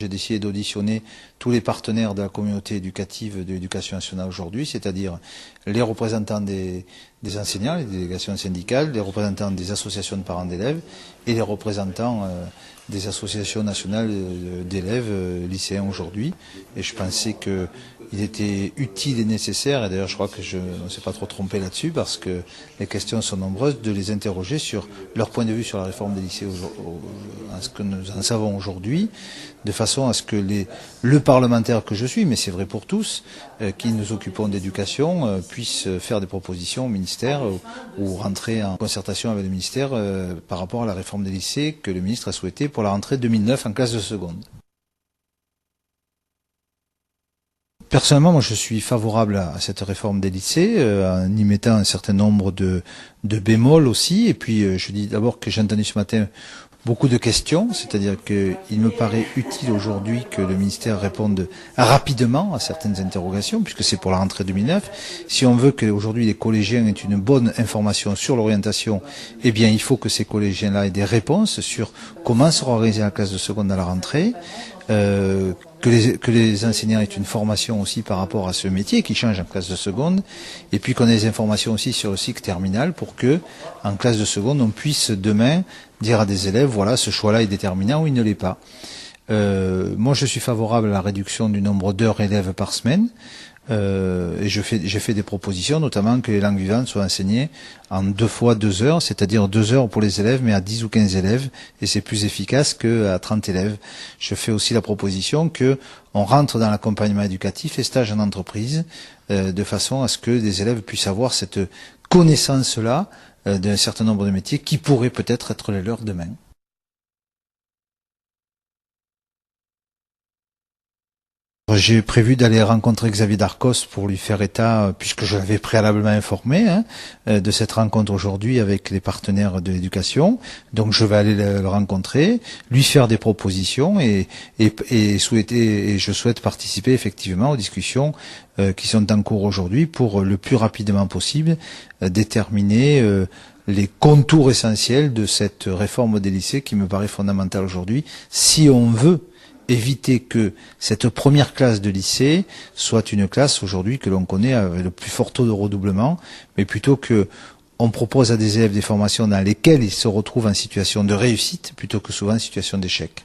J'ai décidé d'auditionner tous les partenaires de la communauté éducative de l'éducation nationale aujourd'hui, c'est-à-dire les représentants des enseignants, les délégations syndicales, les représentants des associations de parents d'élèves et les représentants des associations nationales d'élèves lycéens aujourd'hui. Et je pensais qu'il était utile et nécessaire, et d'ailleurs je crois que je ne me suis pas trop trompé là-dessus, parce que les questions sont nombreuses, de les interroger sur leur point de vue sur la réforme des lycées, en ce que nous en savons aujourd'hui, de façon à ce que le parlementaire que je suis, mais c'est vrai pour tous, qui nous occupons d'éducation, puissent faire des propositions au ministère ou rentrer en concertation avec le ministère par rapport à la réforme des lycées que le ministre a souhaité pour la rentrée 2009 en classe de seconde. Personnellement, moi, je suis favorable à cette réforme des lycées, en y mettant un certain nombre de bémols aussi. Et puis, je dis d'abord que j'ai entendu ce matin beaucoup de questions, c'est-à-dire qu'il me paraît utile aujourd'hui que le ministère réponde rapidement à certaines interrogations, puisque c'est pour la rentrée 2009. Si on veut qu'aujourd'hui les collégiens aient une bonne information sur l'orientation, eh bien, il faut que ces collégiens-là aient des réponses sur comment sera organisée la classe de seconde à la rentrée. Que les enseignants aient une formation aussi par rapport à ce métier qui change en classe de seconde, et puis qu'on ait des informations aussi sur le cycle terminal pour que, en classe de seconde, on puisse demain dire à des élèves, voilà, ce choix-là est déterminant ou il ne l'est pas. Moi, je suis favorable à la réduction du nombre d'heures élèves par semaine. Et j'ai fait des propositions, notamment que les langues vivantes soient enseignées en 2 fois 2 heures, c'est-à-dire 2 heures pour les élèves, mais à 10 ou 15 élèves, et c'est plus efficace qu'à 30 élèves. Je fais aussi la proposition que on rentre dans l'accompagnement éducatif et stage en entreprise, de façon à ce que des élèves puissent avoir cette connaissance-là d'un certain nombre de métiers qui pourraient peut-être être les leurs demain. J'ai prévu d'aller rencontrer Xavier Darcos pour lui faire état, puisque je l'avais préalablement informé, de cette rencontre aujourd'hui avec les partenaires de l'éducation. Donc je vais aller le rencontrer, lui faire des propositions et je souhaite participer effectivement aux discussions qui sont en cours aujourd'hui pour le plus rapidement possible déterminer les contours essentiels de cette réforme des lycées qui me paraît fondamentale aujourd'hui, si on veut éviter que cette première classe de lycée soit une classe aujourd'hui que l'on connaît avec le plus fort taux de redoublement, mais plutôt que on propose à des élèves des formations dans lesquelles ils se retrouvent en situation de réussite plutôt que souvent en situation d'échec.